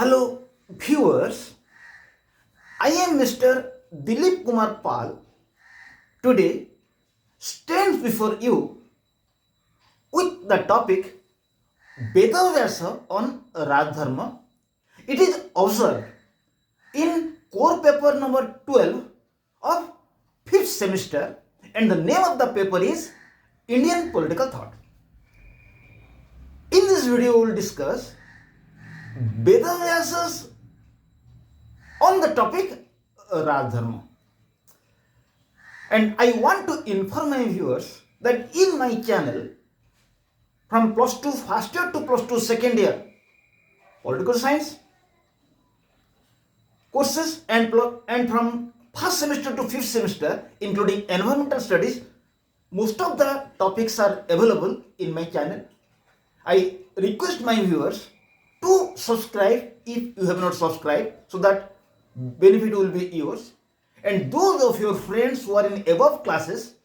Hello, viewers. I am Mr. Dilip Kumar Pal. Today, stands before you with the topic Vyasa on Rajadharma. It is observed in core paper number 12 of 5th semester, and the name of the paper is Indian Political Thought. In this video, we will discuss Vyasas on the topic Rajadharma. And I want to inform my viewers that in my channel, from plus 2 first year to plus 2 second year, political science courses and from first semester to fifth semester, including environmental studies, most of the topics are available in my channel. I request my viewers to subscribe if you have not subscribed, so that benefit will be yours. And those of your friends who are in above classes,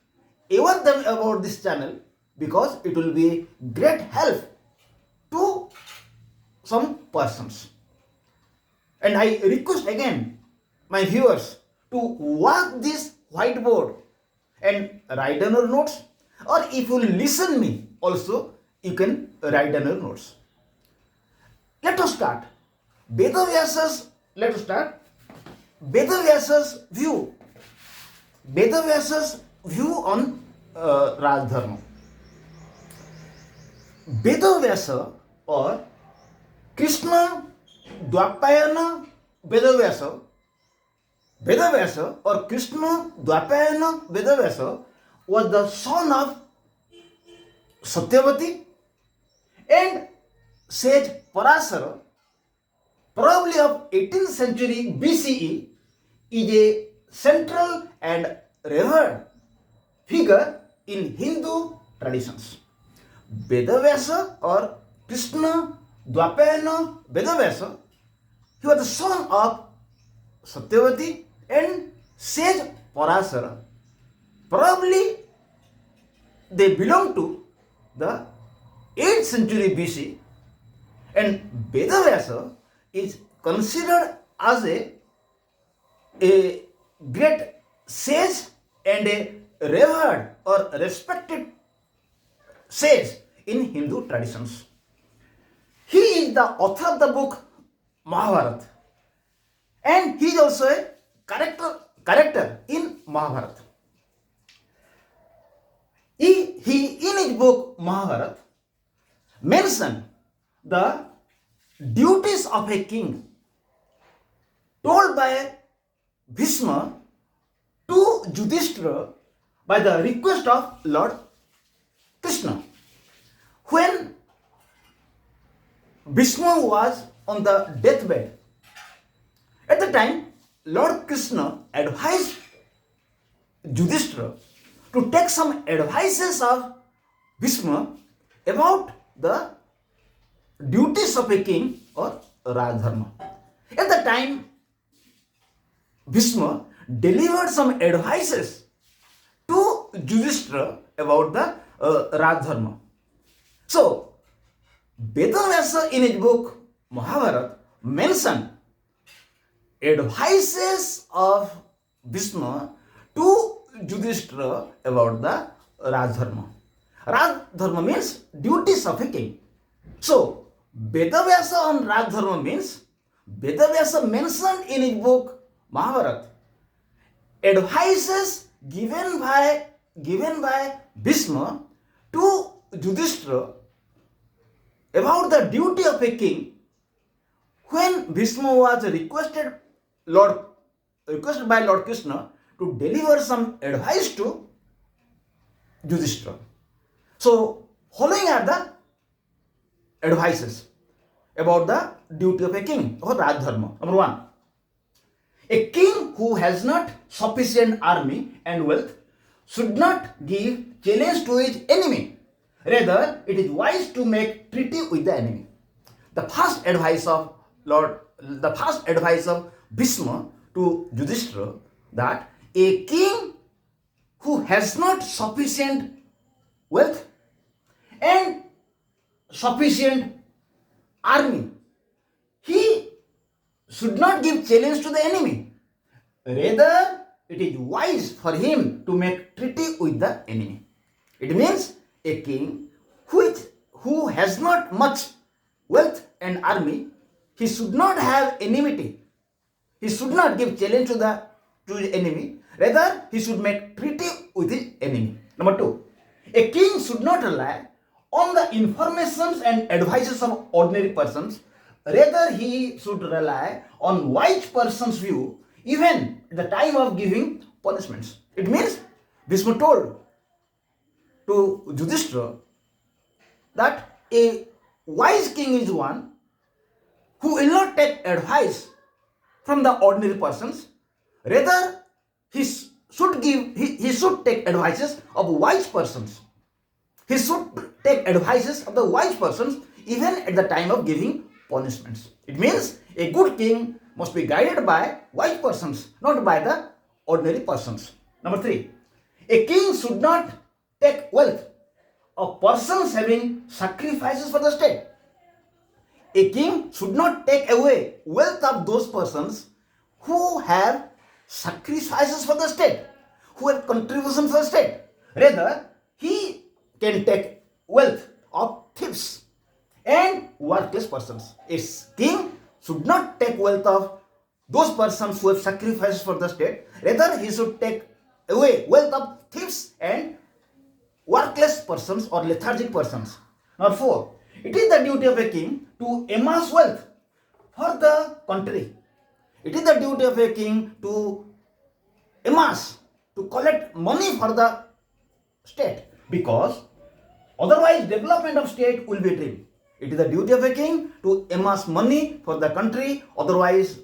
aware them about this channel, because it will be great help to some persons. And I request again my viewers to work this whiteboard and write down your notes, or if you listen me also, you can write down your notes. Let us start. Vyasas view. Vyasas view on Rajadharma. Vyasa or Krishna Dwapayana Vyasa or Krishna Dwapayana Vyasa was the son of Satyavati and sage Parasara, probably of 18th century BCE, is a central and revered figure in Hindu traditions. Vyasa or Krishna Dwapayana Vyasa, he was the son of Satyavati and sage Parasara. Probably they belong to the 8th century BC, and Vyasa is considered as a great sage and a revered or respected sage in Hindu traditions. He is the author of the book Mahabharata, and he is also a character in Mahabharata. He in his book Mahabharata mentioned the duties of a king told by Bhishma to Yudhishthira by the request of Lord Krishna. When Bhishma was on the deathbed, at the time Lord Krishna advised Yudhishthira to take some advices of Bhishma about the duties of a king or Rajadharma. At the time, Bhishma delivered some advices to Yudhishthira about the Rajadharma. So, Vyasa in his book Mahabharata mentioned advices of Bhishma to Yudhishthira about the Rajadharma. Rajadharma means duties of a king. So, Vyasa on Rajadharma means Vyasa mentioned in his book Mahabharata advices given by Bhishma to Yudhishthira about the duty of a king when Bhishma was requested by Lord Krishna to deliver some advice to Yudhishthira. So, following are the advices about the duty of a king or Rajadharma. Number 1. A king who has not sufficient army and wealth should not give challenge to his enemy. Rather, it is wise to make treaty with the enemy. The first advice of Bhishma to Yudhishthira, that a king who has not sufficient wealth and sufficient army, he should not give challenge to the enemy. Rather, it is wise for him to make treaty with the enemy. It means a king who has not much wealth and army, he should not have enmity. He should not give challenge to the enemy. Rather, he should make treaty with his enemy. Number 2, a king should not rely on the informations and advices of ordinary persons. Rather, he should rely on wise person's view even at the time of giving punishments. It means Bhishma told to Yudhishthira that a wise king is one who will not take advice from the ordinary persons. Rather, he should take advices of wise persons. He should take advices of the wise persons even at the time of giving punishments. It means a good king must be guided by wise persons, not by the ordinary persons. Number 3, a king should not take wealth of persons having sacrifices for the state. A king should not take away wealth of those persons who have sacrifices for the state, who have contributions for the state. Rather, he can take wealth of thieves and worthless persons. A king should not take wealth of those persons who have sacrifices for the state. Rather, he should take away wealth of thieves and worthless persons or lethargic persons. Number 4, it is the duty of a king to amass wealth for the country. It is the duty of a king to amass, to collect money for the state, because otherwise development of state will be a dream. It is the duty of a king to amass money for the country, otherwise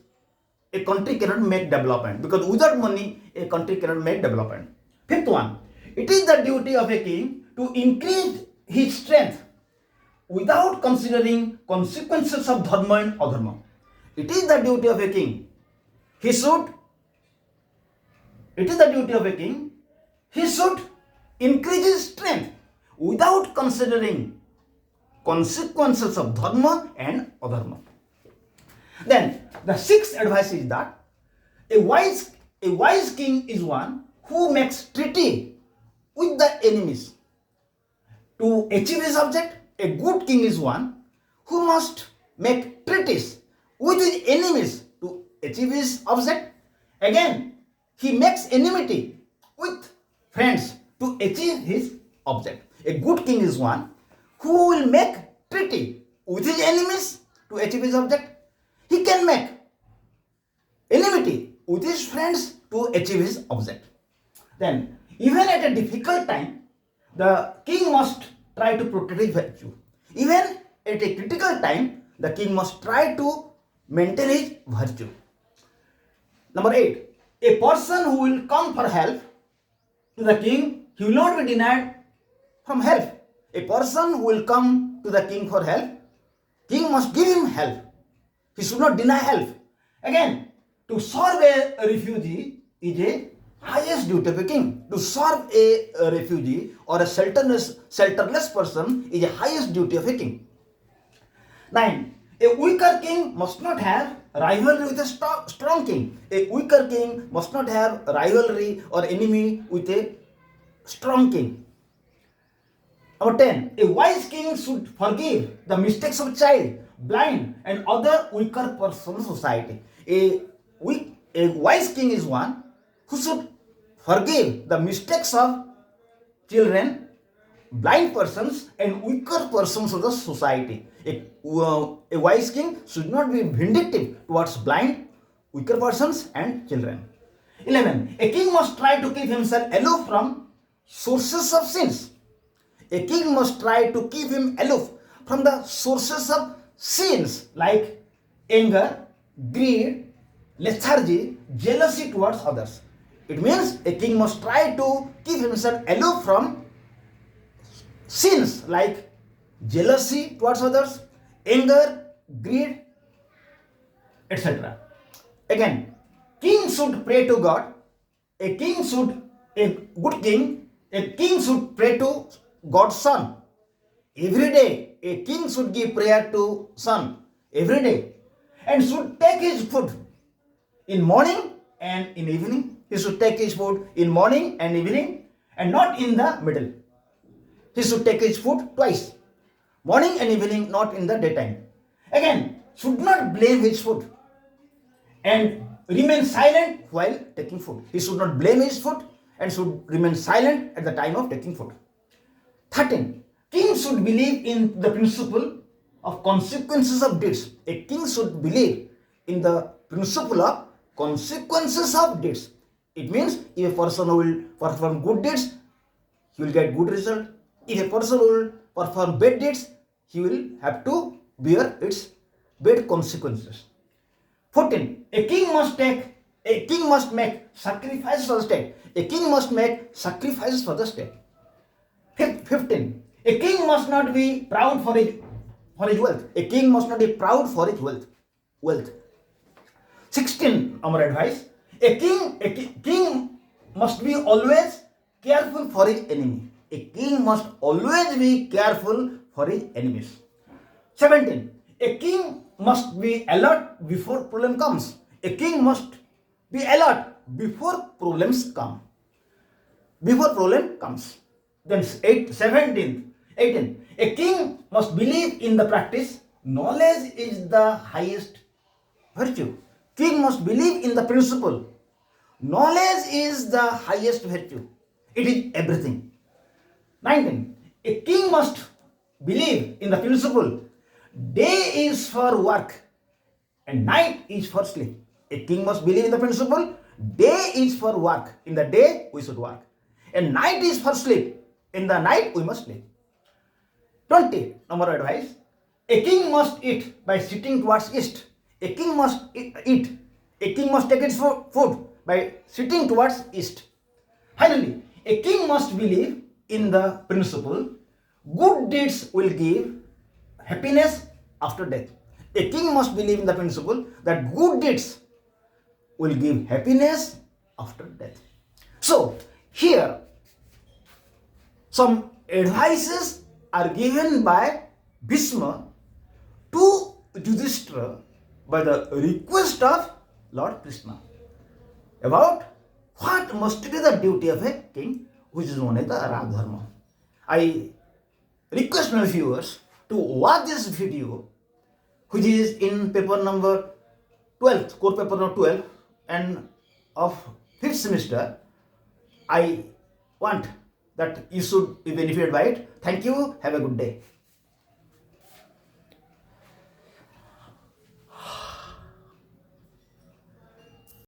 a country cannot make development, because without money a country cannot make development. 5th one, it is the duty of a king to increase his strength without considering consequences of dharma and adharma. It is the duty of a king. He should increase his strength without considering consequences of dharma and adharma. Then the 6th advice is that a wise king is one who makes treaty with the enemies to achieve his object. A good king is one who must make treaties with his enemies to achieve his object. Again, he makes enmity with friends to achieve his object. A good king is one who will make treaty with his enemies to achieve his object. He can make enmity with his friends to achieve his object. Then, even at a difficult time, the king must try to protect his virtue. Even at a critical time, the king must try to maintain his virtue. Number 8, a person who will come for help to the king, he will not be denied from help. A person who will come to the king for help, king must give him help. He should not deny help. Again, to serve a refugee is a highest duty of a king. To serve a refugee or a shelterless person is a highest duty of a king. 9, a weaker king must not have rivalry with a strong king. A weaker king must not have rivalry or enemy with a strong king. Number 10, a wise king should forgive the mistakes of child, blind and other weaker persons in society. A wise king is one who should forgive the mistakes of children, blind persons and weaker persons of the society. A wise king should not be vindictive towards blind, weaker persons and children. 11, a king must try to keep himself aloof from sources of sins. A king must try to keep him aloof from the sources of sins like anger, greed, lethargy, jealousy towards others. It means a king must try to keep himself aloof from sins like jealousy towards others, anger, greed, etc. Again, king should pray to God. A king should pray to God's Son. Every day, a king should give prayer to Son every day. and should take his food in morning and in evening. He should take his food in morning and evening and not in the middle. He should take his food twice, morning and evening, not in the daytime. Again, should not blame his food and remain silent while taking food. He should not blame his food and should remain silent at the time of taking food. 13. King should believe in the principle of consequences of deeds. A king should believe in the principle of consequences of deeds. It means if a person will perform good deeds, he will get good result. If a person will perform bad deeds, he will have to bear its bad consequences. 14. A king must make sacrifices for the state. A king must make sacrifices for the state. 15. A king must not be proud for his wealth. A king must not be proud for his wealth. 16. Our advice. A king must be always careful for his enemy. A king must always be careful for his enemies. 17. A king must be alert before problem comes. A king must be alert before problems come. Before problem comes. Then 18. A king must believe in the practice. Knowledge is the highest virtue. King must believe in the principle. Knowledge is the highest virtue. It is everything. 19. A king must believe in the principle. Day is for work and night is for sleep. A king must believe in the principle. Day is for work. In the day we should work. And night is for sleep. In the night we must sleep. 20. Number advice. A king must eat by sitting towards east. A king must eat. A king must take its food by sitting towards east. Finally, a king must believe in the principle. Good deeds will give happiness after death. A king must believe in the principle that good deeds will give happiness after death. So, here some advices are given by Bhishma to Yudhishthira by the request of Lord Krishna about what must be the duty of a king, which is known as the Rajadharma. I request my viewers to watch this video, which is in paper number 12, core paper number 12 and of 5th semester. I want that you should be benefited by it. Thank you. Have a good day.